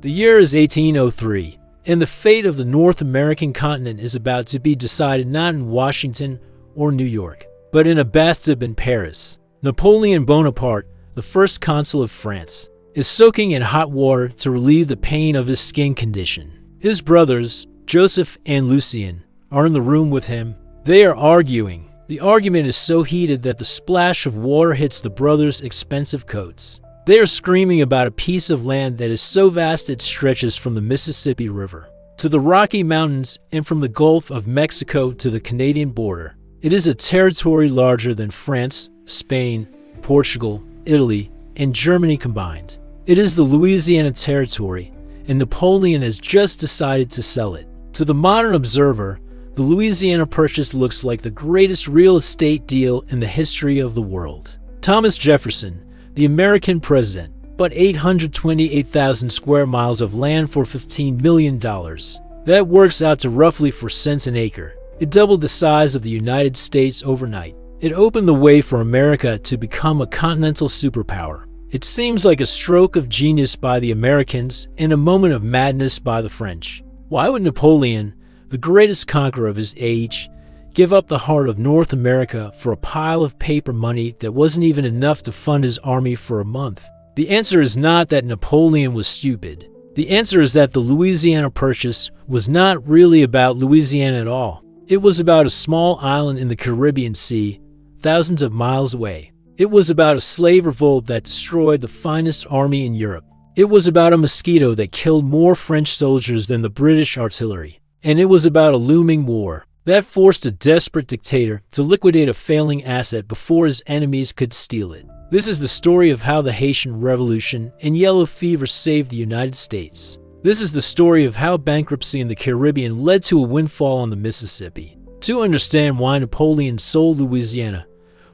The year is 1803, and the fate of the North American continent is about to be decided not in Washington or New York, but in a bathtub in Paris. Napoleon Bonaparte, the first consul of France, is soaking in hot water to relieve the pain of his skin condition. His brothers, Joseph and Lucien, are in the room with him. They are arguing. The argument is so heated that the splash of water hits the brothers' expensive coats. They are screaming about a piece of land that is so vast it stretches from the Mississippi River to the Rocky Mountains and from the Gulf of Mexico to the Canadian border. It is a territory larger than France, Spain, Portugal, Italy, and Germany combined. It is the Louisiana Territory, and Napoleon has just decided to sell it. To the modern observer, the Louisiana Purchase looks like the greatest real estate deal in the history of the world. Thomas Jefferson, the American president, bought 828,000 square miles of land for $15 million. That works out to roughly 4 cents an acre. It doubled the size of the United States overnight. It opened the way for America to become a continental superpower. It seems like a stroke of genius by the Americans and a moment of madness by the French. Why would Napoleon, the greatest conqueror of his age, give up the heart of North America for a pile of paper money that wasn't even enough to fund his army for a month? The answer is not that Napoleon was stupid. The answer is that the Louisiana Purchase was not really about Louisiana at all. It was about a small island in the Caribbean Sea, thousands of miles away. It was about a slave revolt that destroyed the finest army in Europe. It was about a mosquito that killed more French soldiers than the British artillery. And it was about a looming war that forced a desperate dictator to liquidate a failing asset before his enemies could steal it. This is the story of how the Haitian Revolution and yellow fever saved the United States. This is the story of how bankruptcy in the Caribbean led to a windfall on the Mississippi. To understand why Napoleon sold Louisiana,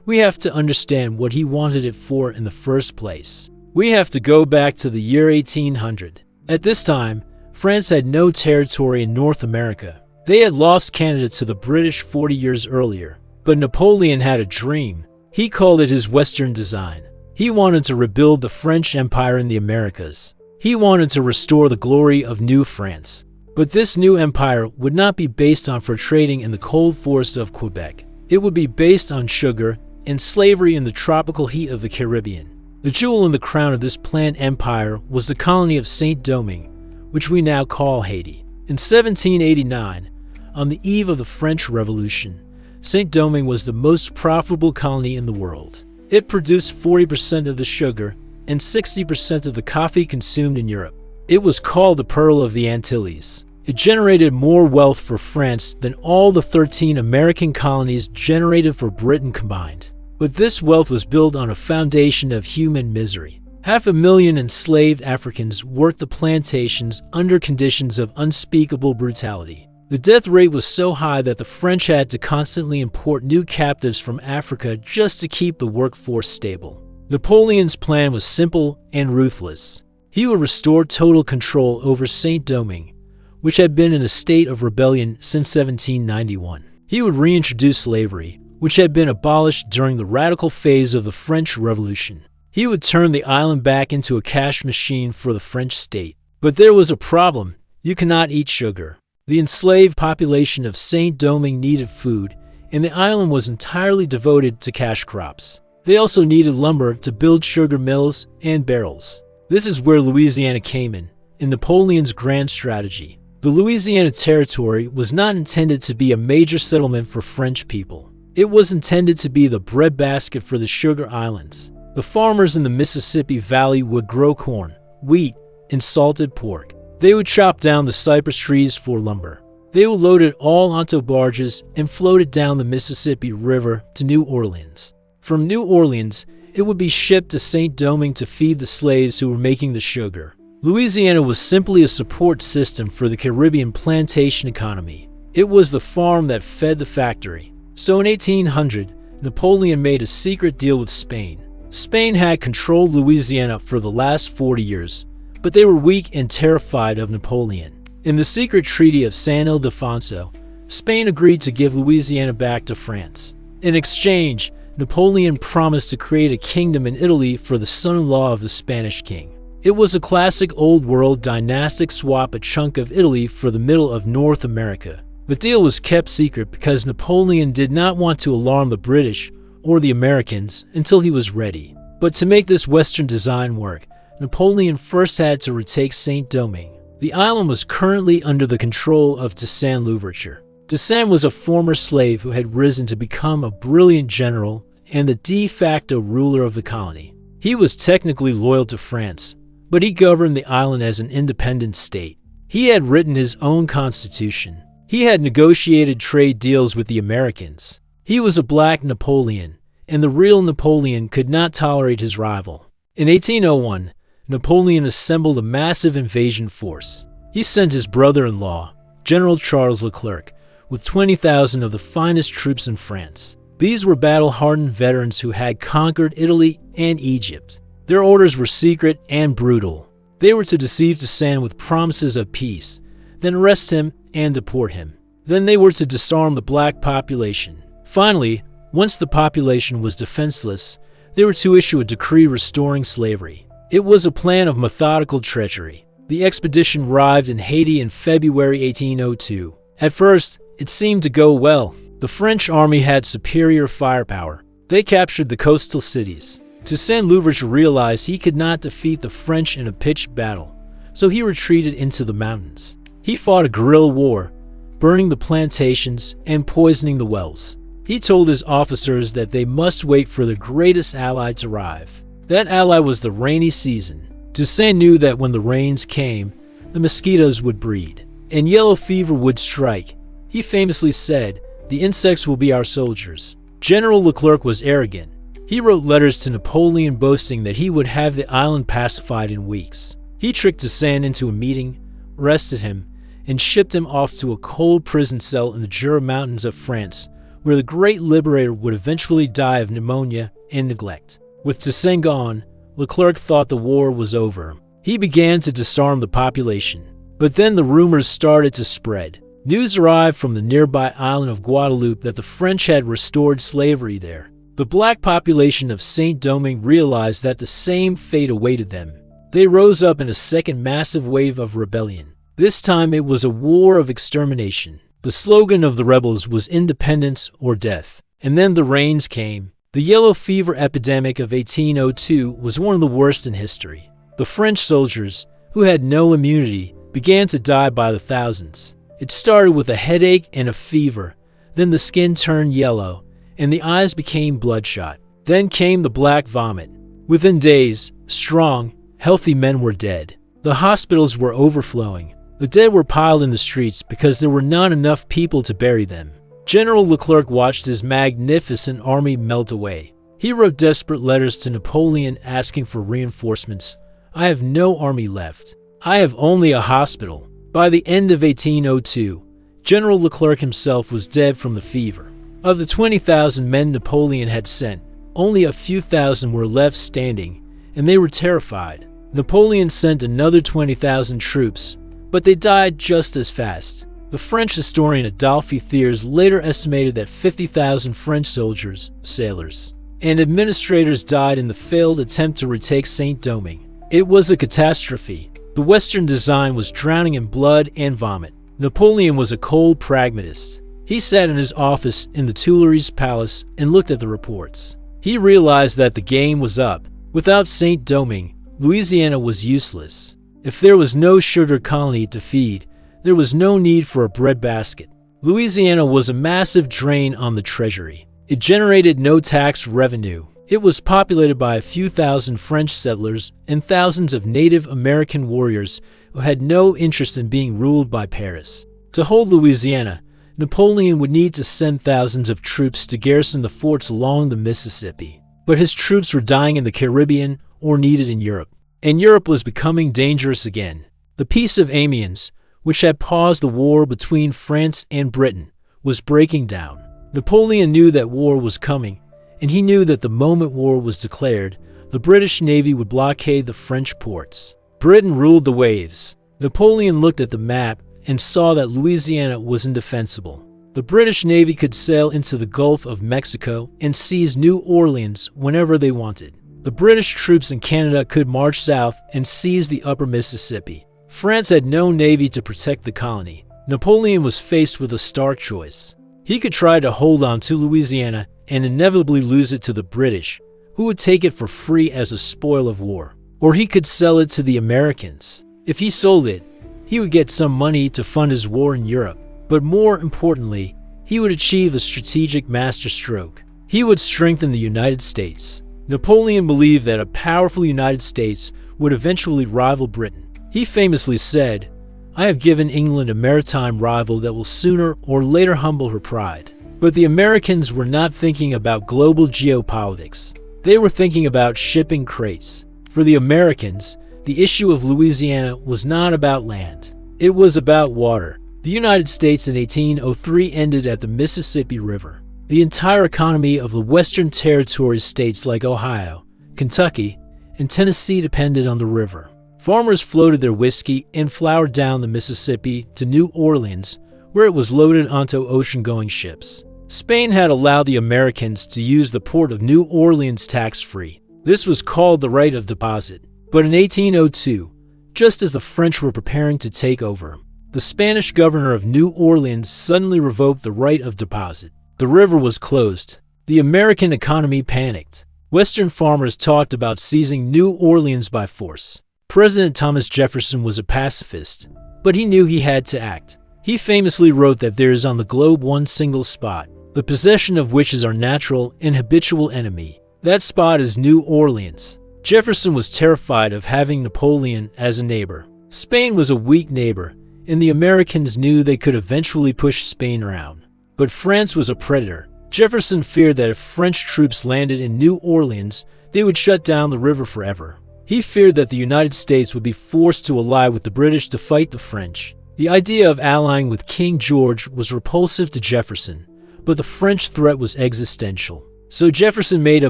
we have to understand what he wanted it for in the first place. We have to go back to the year 1800. At this time, France had no territory in North America. They had lost Canada to the British 40 years earlier. But Napoleon had a dream. He called it his Western design. He wanted to rebuild the French Empire in the Americas. He wanted to restore the glory of New France. But this new empire would not be based on fur trading in the cold forests of Quebec. It would be based on sugar and slavery in the tropical heat of the Caribbean. The jewel in the crown of this planned empire was the colony of Saint-Domingue, which we now call Haiti. In 1789, on the eve of the French Revolution, Saint-Domingue was the most profitable colony in the world. It produced 40% of the sugar and 60% of the coffee consumed in Europe. It was called the Pearl of the Antilles. It generated more wealth for France than all the 13 American colonies generated for Britain combined. But this wealth was built on a foundation of human misery. 500,000 enslaved Africans worked the plantations under conditions of unspeakable brutality. The death rate was so high that the French had to constantly import new captives from Africa just to keep the workforce stable. Napoleon's plan was simple and ruthless. He would restore total control over Saint-Domingue, which had been in a state of rebellion since 1791. He would reintroduce slavery, which had been abolished during the radical phase of the French Revolution. He would turn the island back into a cash machine for the French state. But there was a problem. You cannot eat sugar. The enslaved population of Saint-Domingue needed food, and the island was entirely devoted to cash crops. They also needed lumber to build sugar mills and barrels. This is where Louisiana came in Napoleon's grand strategy. The Louisiana Territory was not intended to be a major settlement for French people. It was intended to be the breadbasket for the sugar islands. The farmers in the Mississippi Valley would grow corn, wheat, and salted pork. They would chop down the cypress trees for lumber. They would load it all onto barges and float it down the Mississippi River to New Orleans. From New Orleans, it would be shipped to Saint-Domingue to feed the slaves who were making the sugar. Louisiana was simply a support system for the Caribbean plantation economy. It was the farm that fed the factory. So in 1800, Napoleon made a secret deal with Spain. Spain had controlled Louisiana for the last 40 years, but they were weak and terrified of Napoleon. In the secret treaty of San Ildefonso, Spain agreed to give Louisiana back to France. In exchange, Napoleon promised to create a kingdom in Italy for the son-in-law of the Spanish king. It was a classic old-world dynastic swap, a chunk of Italy for the middle of North America. The deal was kept secret because Napoleon did not want to alarm the British or the Americans until he was ready. But to make this Western design work, Napoleon first had to retake Saint-Domingue. The island was currently under the control of Toussaint Louverture. Toussaint was a former slave who had risen to become a brilliant general and the de facto ruler of the colony. He was technically loyal to France, but he governed the island as an independent state. He had written his own constitution. He had negotiated trade deals with the Americans. He was a black Napoleon, and the real Napoleon could not tolerate his rival. In 1801, Napoleon assembled a massive invasion force. He sent his brother-in-law, General Charles Leclerc, with 20,000 of the finest troops in France. These were battle-hardened veterans who had conquered Italy and Egypt. Their orders were secret and brutal. They were to deceive Toussaint with promises of peace, then arrest him and deport him. Then they were to disarm the black population. Finally, once the population was defenseless, they were to issue a decree restoring slavery. It was a plan of methodical treachery. The expedition arrived in Haiti in February 1802. At first, it seemed to go well. The French army had superior firepower. They captured the coastal cities. Toussaint Louverture realized he could not defeat the French in a pitched battle, so he retreated into the mountains. He fought a guerrilla war, burning the plantations and poisoning the wells. He told his officers that they must wait for their greatest ally to arrive. That ally was the rainy season. Toussaint knew that when the rains came, the mosquitoes would breed, and yellow fever would strike. He famously said, "The insects will be our soldiers." General Leclerc was arrogant. He wrote letters to Napoleon boasting that he would have the island pacified in weeks. He tricked Toussaint into a meeting, arrested him, and shipped him off to a cold prison cell in the Jura Mountains of France, where the great liberator would eventually die of pneumonia and neglect. With Toussaint gone, Leclerc thought the war was over. He began to disarm the population. But then the rumors started to spread. News arrived from the nearby island of Guadeloupe that the French had restored slavery there. The black population of Saint-Domingue realized that the same fate awaited them. They rose up in a second massive wave of rebellion. This time it was a war of extermination. The slogan of the rebels was independence or death. And then the rains came. The yellow fever epidemic of 1802 was one of the worst in history. The French soldiers, who had no immunity, began to die by the thousands. It started with a headache and a fever. Then the skin turned yellow, and the eyes became bloodshot. Then came the black vomit. Within days, strong, healthy men were dead. The hospitals were overflowing. The dead were piled in the streets because there were not enough people to bury them. General Leclerc watched his magnificent army melt away. He wrote desperate letters to Napoleon asking for reinforcements. "I have no army left. I have only a hospital." By the end of 1802, General Leclerc himself was dead from the fever. Of the 20,000 men Napoleon had sent, only a few thousand were left standing, and they were terrified. Napoleon sent another 20,000 troops, but they died just as fast. The French historian Adolphe Thiers later estimated that 50,000 French soldiers, sailors, and administrators died in the failed attempt to retake Saint-Domingue. It was a catastrophe. The Western design was drowning in blood and vomit. Napoleon was a cold pragmatist. He sat in his office in the Tuileries Palace and looked at the reports. He realized that the game was up. Without Saint-Domingue, Louisiana was useless. If there was no sugar colony to feed, there was no need for a breadbasket. Louisiana was a massive drain on the treasury. It generated no tax revenue. It was populated by a few thousand French settlers and thousands of Native American warriors who had no interest in being ruled by Paris. To hold Louisiana, Napoleon would need to send thousands of troops to garrison the forts along the Mississippi. But his troops were dying in the Caribbean or needed in Europe. And Europe was becoming dangerous again. The Peace of Amiens, which had paused the war between France and Britain, was breaking down. Napoleon knew that war was coming, and he knew that the moment war was declared, the British Navy would blockade the French ports. Britain ruled the waves. Napoleon looked at the map and saw that Louisiana was indefensible. The British Navy could sail into the Gulf of Mexico and seize New Orleans whenever they wanted. The British troops in Canada could march south and seize the upper Mississippi. France had no navy to protect the colony. Napoleon was faced with a stark choice. He could try to hold on to Louisiana and inevitably lose it to the British, who would take it for free as a spoil of war. Or he could sell it to the Americans. If he sold it, he would get some money to fund his war in Europe. But more importantly, he would achieve a strategic masterstroke. He would strengthen the United States. Napoleon believed that a powerful United States would eventually rival Britain. He famously said, "I have given England a maritime rival that will sooner or later humble her pride." But the Americans were not thinking about global geopolitics. They were thinking about shipping crates. For the Americans, the issue of Louisiana was not about land. It was about water. The United States in 1803 ended at the Mississippi River. The entire economy of the Western Territories states like Ohio, Kentucky, and Tennessee depended on the river. Farmers floated their whiskey and flour down the Mississippi to New Orleans, where it was loaded onto ocean-going ships. Spain had allowed the Americans to use the port of New Orleans tax-free. This was called the right of deposit. But in 1802, just as the French were preparing to take over, the Spanish governor of New Orleans suddenly revoked the right of deposit. The river was closed. The American economy panicked. Western farmers talked about seizing New Orleans by force. President Thomas Jefferson was a pacifist, but he knew he had to act. He famously wrote that there is on the globe one single spot, the possession of which is our natural and habitual enemy. That spot is New Orleans. Jefferson was terrified of having Napoleon as a neighbor. Spain was a weak neighbor, and the Americans knew they could eventually push Spain around. But France was a predator. Jefferson feared that if French troops landed in New Orleans, they would shut down the river forever. He feared that the United States would be forced to ally with the British to fight the French. The idea of allying with King George was repulsive to Jefferson, but the French threat was existential. So Jefferson made a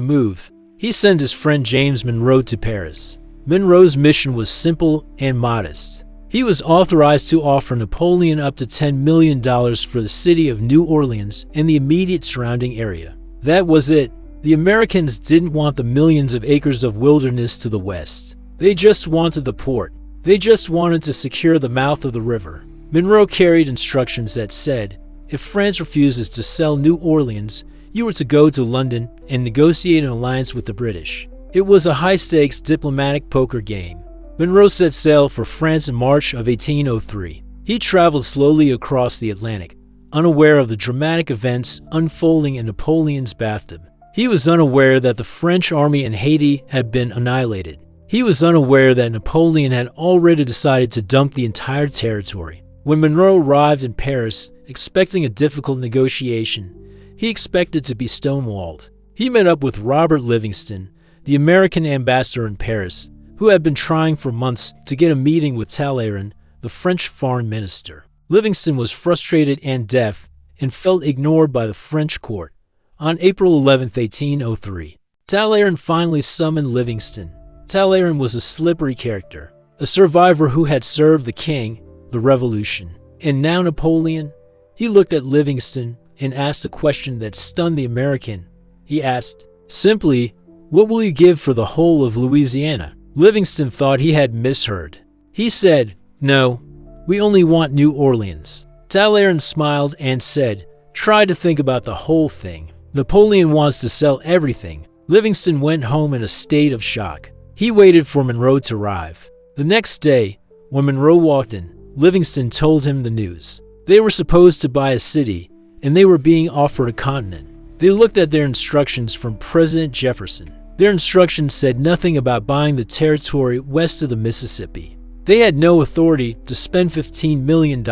move. He sent his friend James Monroe to Paris. Monroe's mission was simple and modest. He was authorized to offer Napoleon up to $10 million for the city of New Orleans and the immediate surrounding area. That was it. The Americans didn't want the millions of acres of wilderness to the west. They just wanted the port. They just wanted to secure the mouth of the river. Monroe carried instructions that said, if France refuses to sell New Orleans, you were to go to London and negotiate an alliance with the British. It was a high-stakes diplomatic poker game. Monroe set sail for France in March of 1803. He traveled slowly across the Atlantic, unaware of the dramatic events unfolding in Napoleon's bathtub. He was unaware that the French army in Haiti had been annihilated. He was unaware that Napoleon had already decided to dump the entire territory. When Monroe arrived in Paris, expecting a difficult negotiation, he expected to be stonewalled. He met up with Robert Livingston, the American ambassador in Paris, who had been trying for months to get a meeting with Talleyrand, the French foreign minister. Livingston was frustrated and deaf and felt ignored by the French court. On April 11, 1803, Talleyrand finally summoned Livingston. Talleyrand was a slippery character, a survivor who had served the king, the revolution, and now Napoleon. He looked at Livingston and asked a question that stunned the American. He asked, simply, "What will you give for the whole of Louisiana?" Livingston thought he had misheard. He said, "No, we only want New Orleans." Talleyrand smiled and said, "Try to think about the whole thing. Napoleon wants to sell everything." Livingston went home in a state of shock. He waited for Monroe to arrive. The next day, when Monroe walked in, Livingston told him the news. They were supposed to buy a city, and they were being offered a continent. They looked at their instructions from President Jefferson. Their instructions said nothing about buying the territory west of the Mississippi. They had no authority to spend $15 million.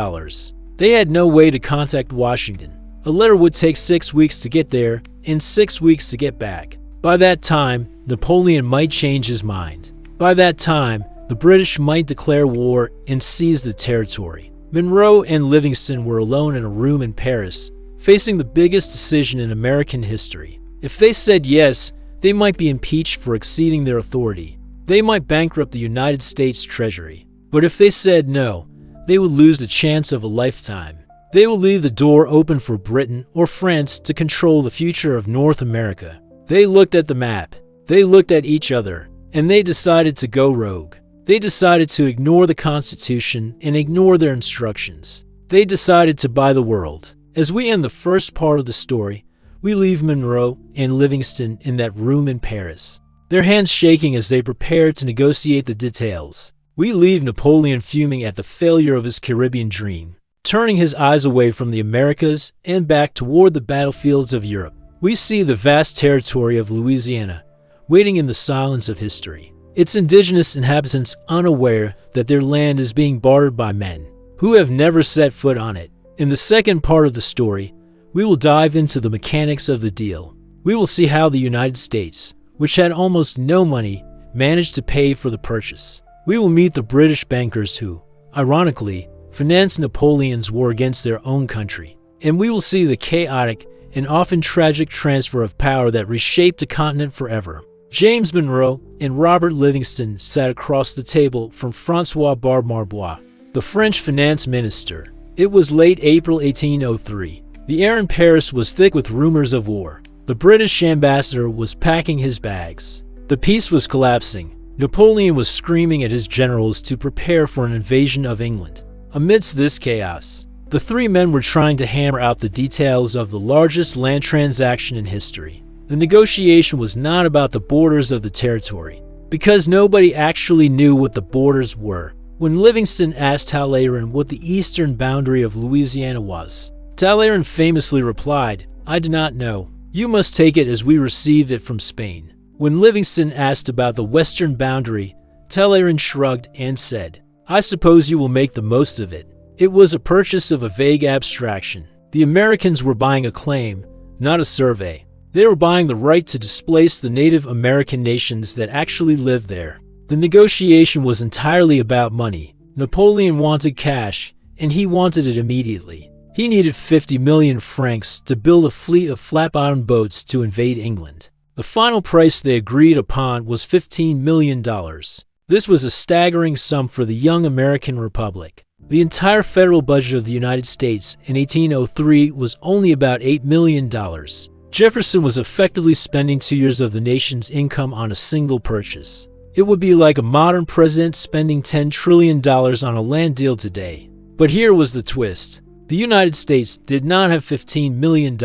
They had no way to contact Washington. A letter would take 6 weeks to get there and 6 weeks to get back. By that time, Napoleon might change his mind. By that time, the British might declare war and seize the territory. Monroe and Livingston were alone in a room in Paris, facing the biggest decision in American history. If they said yes, they might be impeached for exceeding their authority. They might bankrupt the United States Treasury. But if they said no, they would lose the chance of a lifetime. They will leave the door open for Britain or France to control the future of North America. They looked at the map. They looked at each other, and they decided to go rogue. They decided to ignore the Constitution and ignore their instructions. They decided to buy the world. As we end the first part of the story, we leave Monroe and Livingston in that room in Paris, their hands shaking as they prepare to negotiate the details. We leave Napoleon fuming at the failure of his Caribbean dream, turning his eyes away from the Americas and back toward the battlefields of Europe. We see the vast territory of Louisiana, waiting in the silence of history, its indigenous inhabitants unaware that their land is being bartered by men who have never set foot on it. In the second part of the story, we will dive into the mechanics of the deal. We will see how the United States, which had almost no money, managed to pay for the purchase. We will meet the British bankers who, ironically, financed Napoleon's war against their own country. And we will see the chaotic and often tragic transfer of power that reshaped the continent forever. James Monroe and Robert Livingston sat across the table from Francois Marbois, the French finance minister. It was late April 1803. The air in Paris was thick with rumors of war. The British ambassador was packing his bags. The peace was collapsing. Napoleon was screaming at his generals to prepare for an invasion of England. Amidst this chaos, the three men were trying to hammer out the details of the largest land transaction in history. The negotiation was not about the borders of the territory, because nobody actually knew what the borders were. When Livingston asked Talleyrand what the eastern boundary of Louisiana was, Talleyrand famously replied, "I do not know. You must take it as we received it from Spain." When Livingston asked about the western boundary, Talleyrand shrugged and said, "I suppose you will make the most of it." It was a purchase of a vague abstraction. The Americans were buying a claim, not a survey. They were buying the right to displace the Native American nations that actually lived there. The negotiation was entirely about money. Napoleon wanted cash, and he wanted it immediately. He needed 50 million francs to build a fleet of flat-bottomed boats to invade England. The final price they agreed upon was $15 million. This was a staggering sum for the young American Republic. The entire federal budget of the United States in 1803 was only about $8 million. Jefferson was effectively spending 2 years of the nation's income on a single purchase. It would be like a modern president spending $10 trillion on a land deal today. But here was the twist. The United States did not have $15 million.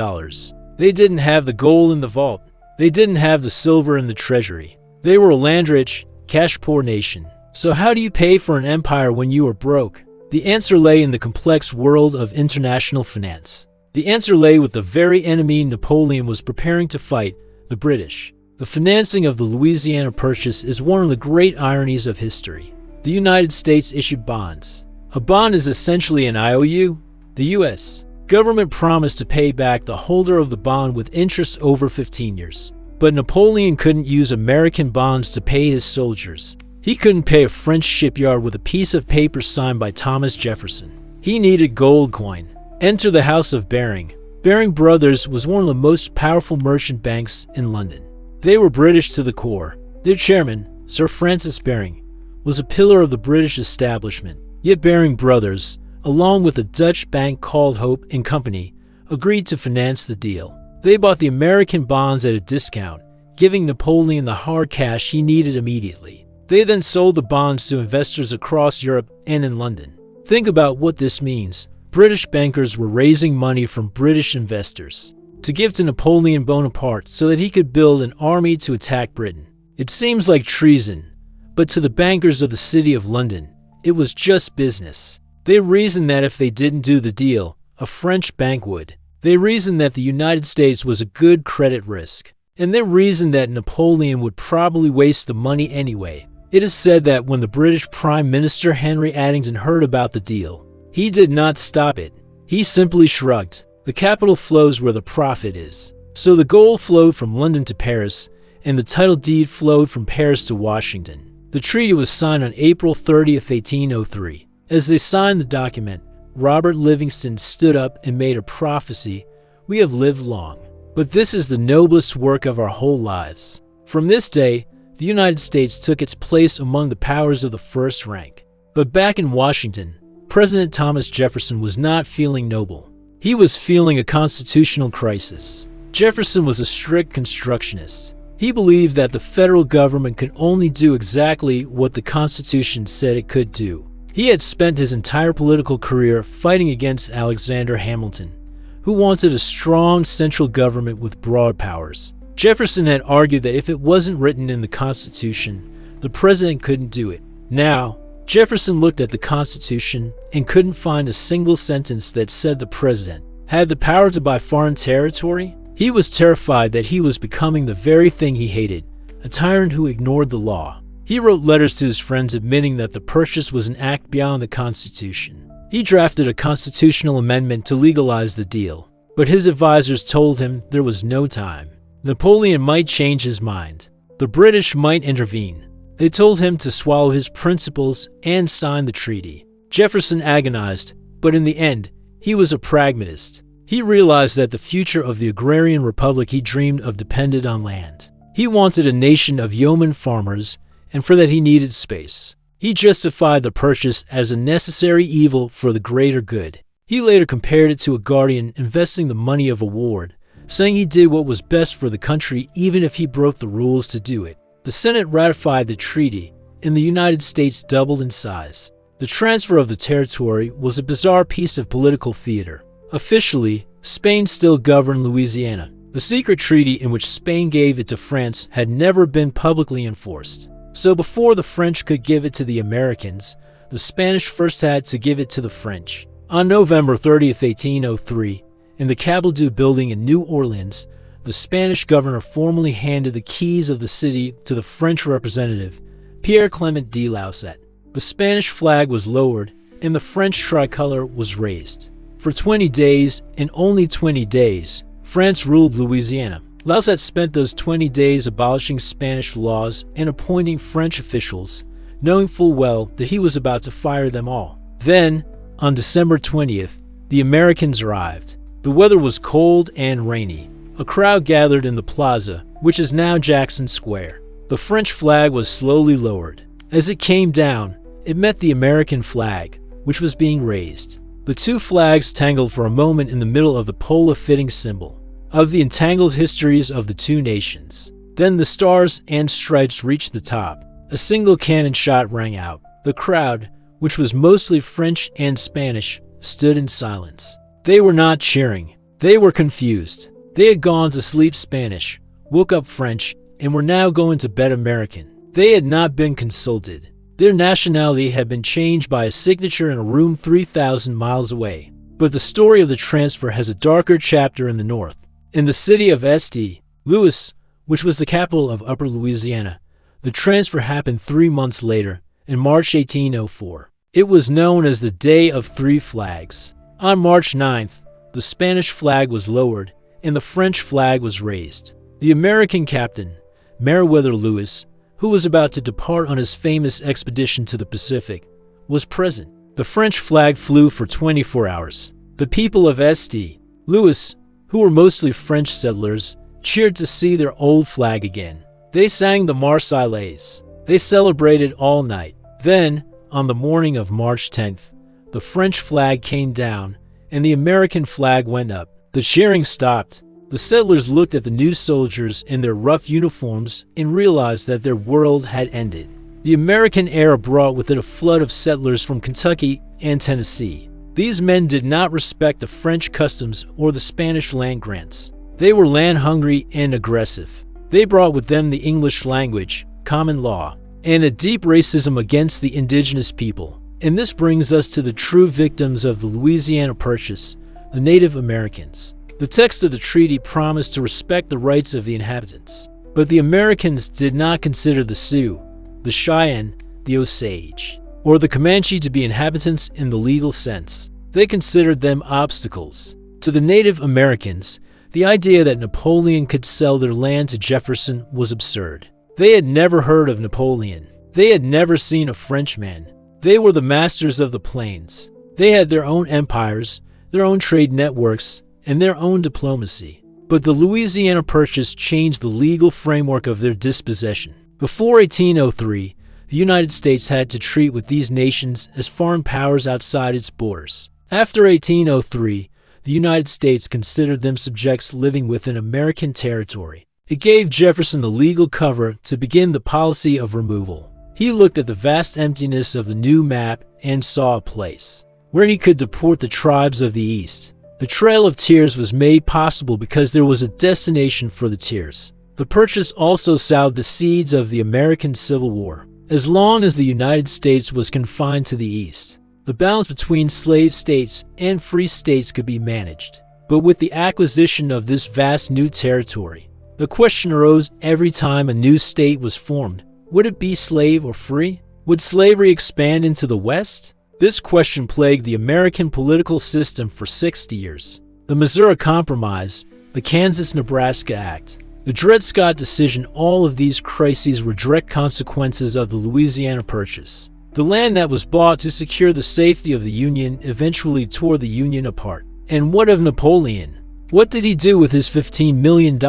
They didn't have the gold in the vault. They didn't have the silver in the treasury. They were a land-rich, cash-poor nation. So how do you pay for an empire when you are broke? The answer lay in the complex world of international finance. The answer lay with the very enemy Napoleon was preparing to fight, the British. The financing of the Louisiana Purchase is one of the great ironies of history. The United States issued bonds. A bond is essentially an IOU. The U.S. government promised to pay back the holder of the bond with interest over 15 years. But Napoleon couldn't use American bonds to pay his soldiers. He couldn't pay a French shipyard with a piece of paper signed by Thomas Jefferson. He needed gold coin. Enter the House of Baring. Baring Brothers was one of the most powerful merchant banks in London. They were British to the core. Their chairman, Sir Francis Baring, was a pillar of the British establishment. Yet Baring Brothers, along with a Dutch bank called Hope and Company, agreed to finance the deal. They bought the American bonds at a discount, giving Napoleon the hard cash he needed immediately. They then sold the bonds to investors across Europe and in London. Think about what this means. British bankers were raising money from British investors to give to Napoleon Bonaparte so that he could build an army to attack Britain. It seems like treason, but to the bankers of the City of London, it was just business. They reasoned that if they didn't do the deal, a French bank would. They reasoned that the United States was a good credit risk. And they reasoned that Napoleon would probably waste the money anyway. It is said that when the British Prime Minister Henry Addington heard about the deal, he did not stop it. He simply shrugged. The capital flows where the profit is. So the gold flowed from London to Paris, and the title deed flowed from Paris to Washington. The treaty was signed on April 30th, 1803. As they signed the document, Robert Livingston stood up and made a prophecy: "We have lived long, but this is the noblest work of our whole lives." From this day, the United States took its place among the powers of the first rank. But back in Washington, President Thomas Jefferson was not feeling noble. He was feeling a constitutional crisis. Jefferson was a strict constructionist. He believed that the federal government could only do exactly what the Constitution said it could do. He had spent his entire political career fighting against Alexander Hamilton, who wanted a strong central government with broad powers. Jefferson had argued that if it wasn't written in the Constitution, the president couldn't do it. Now, Jefferson looked at the Constitution and couldn't find a single sentence that said the president had the power to buy foreign territory. He was terrified that he was becoming the very thing he hated, a tyrant who ignored the law. He wrote letters to his friends admitting that the purchase was an act beyond the Constitution. He drafted a constitutional amendment to legalize the deal, but his advisors told him there was no time. Napoleon might change his mind. The British might intervene. They told him to swallow his principles and sign the treaty. Jefferson agonized, but in the end, he was a pragmatist. He realized that the future of the agrarian republic he dreamed of depended on land. He wanted a nation of yeoman farmers, and for that he needed space. He justified the purchase as a necessary evil for the greater good. He later compared it to a guardian investing the money of a ward, saying he did what was best for the country even if he broke the rules to do it. The Senate ratified the treaty, and the United States doubled in size. The transfer of the territory was a bizarre piece of political theater. Officially, Spain still governed Louisiana. The secret treaty in which Spain gave it to France had never been publicly enforced. So before the French could give it to the Americans, the Spanish first had to give it to the French. On November 30, 1803, in the Cabildo building in New Orleans, the Spanish governor formally handed the keys of the city to the French representative, Pierre Clement de Lausset. The Spanish flag was lowered, and the French tricolor was raised. For 20 days, and only 20 days, France ruled Louisiana. Lausset spent those 20 days abolishing Spanish laws and appointing French officials, knowing full well that he was about to fire them all. Then, on December 20th, the Americans arrived. The weather was cold and rainy. A crowd gathered in the plaza, which is now Jackson Square. The French flag was slowly lowered. As it came down, it met the American flag, which was being raised. The two flags tangled for a moment in the middle of the pole, a fitting symbol of the entangled histories of the two nations. Then the stars and stripes reached the top. A single cannon shot rang out. The crowd, which was mostly French and Spanish, stood in silence. They were not cheering. They were confused. They had gone to sleep Spanish, woke up French, and were now going to bed American. They had not been consulted. Their nationality had been changed by a signature in a room 3,000 miles away. But the story of the transfer has a darker chapter in the north. In the city of St. Louis, which was the capital of Upper Louisiana, the transfer happened 3 months later, in March 1804. It was known as the Day of Three Flags. On March 9th, the Spanish flag was lowered, and the French flag was raised. The American captain, Meriwether Lewis, who was about to depart on his famous expedition to the Pacific, was present. The French flag flew for 24 hours. The people of St. Louis, who were mostly French settlers, cheered to see their old flag again. They sang the Marseillaise. They celebrated all night. Then, on the morning of March 10th, the French flag came down, and the American flag went up. The cheering stopped. The settlers looked at the new soldiers in their rough uniforms and realized that their world had ended. The American era brought with it a flood of settlers from Kentucky and Tennessee. These men did not respect the French customs or the Spanish land grants. They were land-hungry and aggressive. They brought with them the English language, common law, and a deep racism against the indigenous people. And this brings us to the true victims of the Louisiana Purchase, the Native Americans. The text of the treaty promised to respect the rights of the inhabitants, but the Americans did not consider the Sioux, the Cheyenne, the Osage, or the Comanche to be inhabitants in the legal sense. They considered them obstacles. To the Native Americans, the idea that Napoleon could sell their land to Jefferson was absurd. They had never heard of Napoleon. They had never seen a Frenchman. They were the masters of the plains. They had their own empires, their own trade networks, and their own diplomacy. But the Louisiana Purchase changed the legal framework of their dispossession. Before 1803, the United States had to treat with these nations as foreign powers outside its borders. After 1803, the United States considered them subjects living within American territory. It gave Jefferson the legal cover to begin the policy of removal. He looked at the vast emptiness of the new map and saw a place where he could deport the tribes of the East. The Trail of Tears was made possible because there was a destination for the tears. The Purchase also sowed the seeds of the American Civil War. As long as the United States was confined to the East, the balance between slave states and free states could be managed. But with the acquisition of this vast new territory, the question arose every time a new state was formed. Would it be slave or free? Would slavery expand into the West? This question plagued the American political system for 60 years. The Missouri Compromise, the Kansas-Nebraska Act, the Dred Scott decision, all of these crises were direct consequences of the Louisiana Purchase. The land that was bought to secure the safety of the Union eventually tore the Union apart. And what of Napoleon? What did he do with his $15 million?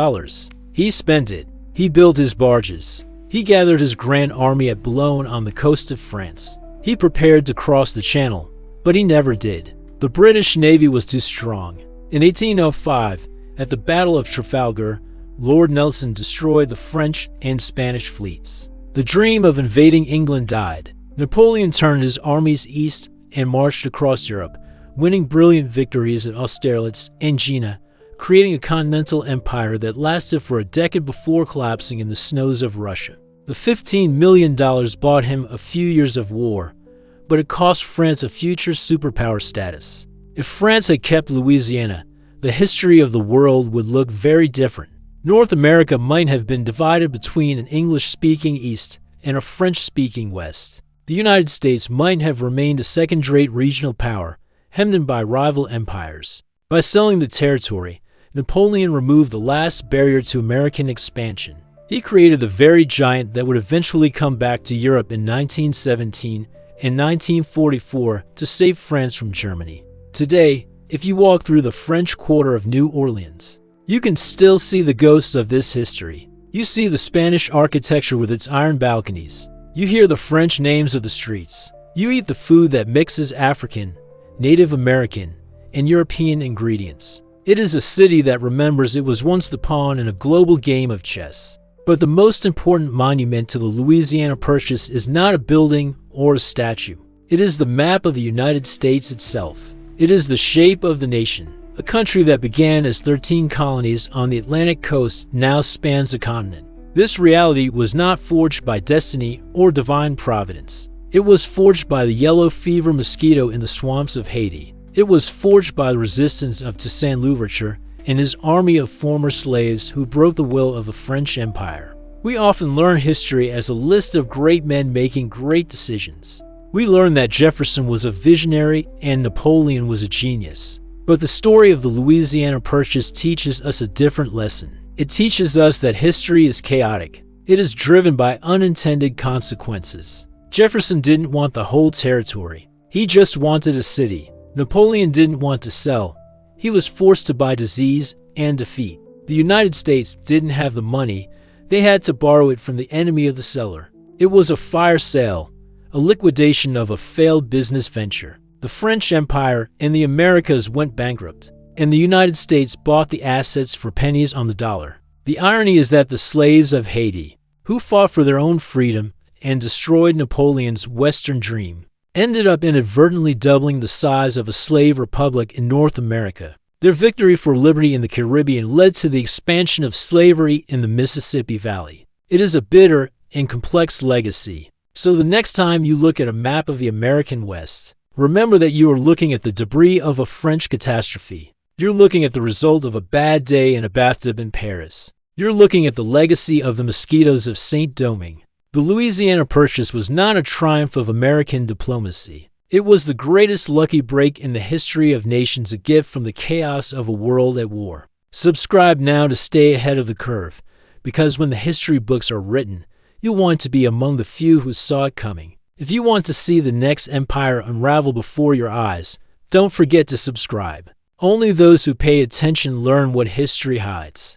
He spent it. He built his barges. He gathered his grand army at Boulogne on the coast of France. He prepared to cross the Channel, but he never did. The British Navy was too strong. In 1805, at the Battle of Trafalgar, Lord Nelson destroyed the French and Spanish fleets. The dream of invading England died. Napoleon turned his armies east and marched across Europe, winning brilliant victories at Austerlitz and Jena, creating a continental empire that lasted for a decade before collapsing in the snows of Russia. The $15 million bought him a few years of war, but it cost France a future superpower status. If France had kept Louisiana, the history of the world would look very different. North America might have been divided between an English-speaking East and a French-speaking West. The United States might have remained a second-rate regional power, hemmed in by rival empires. By selling the territory, Napoleon removed the last barrier to American expansion. He created the very giant that would eventually come back to Europe in 1917 and 1944 to save France from Germany. Today, if you walk through the French Quarter of New Orleans, you can still see the ghosts of this history. You see the Spanish architecture with its iron balconies. You hear the French names of the streets. You eat the food that mixes African, Native American, and European ingredients. It is a city that remembers it was once the pawn in a global game of chess. But the most important monument to the Louisiana Purchase is not a building or a statue. It is the map of the United States itself. It is the shape of the nation. A country that began as 13 colonies on the Atlantic coast now spans a continent. This reality was not forged by destiny or divine providence. It was forged by the yellow fever mosquito in the swamps of Haiti. It was forged by the resistance of Toussaint Louverture and his army of former slaves who broke the will of the French Empire. We often learn history as a list of great men making great decisions. We learn that Jefferson was a visionary and Napoleon was a genius. But the story of the Louisiana Purchase teaches us a different lesson. It teaches us that history is chaotic. It is driven by unintended consequences. Jefferson didn't want the whole territory. He just wanted a city. Napoleon didn't want to sell. He was forced to by disease and defeat. The United States didn't have the money. They had to borrow it from the enemy of the seller. It was a fire sale, a liquidation of a failed business venture. The French Empire and the Americas went bankrupt, and the United States bought the assets for pennies on the dollar. The irony is that the slaves of Haiti, who fought for their own freedom and destroyed Napoleon's Western dream, ended up inadvertently doubling the size of a slave republic in North America. Their victory for liberty in the Caribbean led to the expansion of slavery in the Mississippi Valley. It is a bitter and complex legacy. So the next time you look at a map of the American West, remember that you are looking at the debris of a French catastrophe. You're looking at the result of a bad day in a bathtub in Paris. You're looking at the legacy of the Mosquitoes of Saint-Domingue. The Louisiana Purchase was not a triumph of American diplomacy. It was the greatest lucky break in the history of nations, a gift from the chaos of a world at war. Subscribe now to stay ahead of the curve, because when the history books are written, you'll want to be among the few who saw it coming. If you want to see the next empire unravel before your eyes, don't forget to subscribe. Only those who pay attention learn what history hides.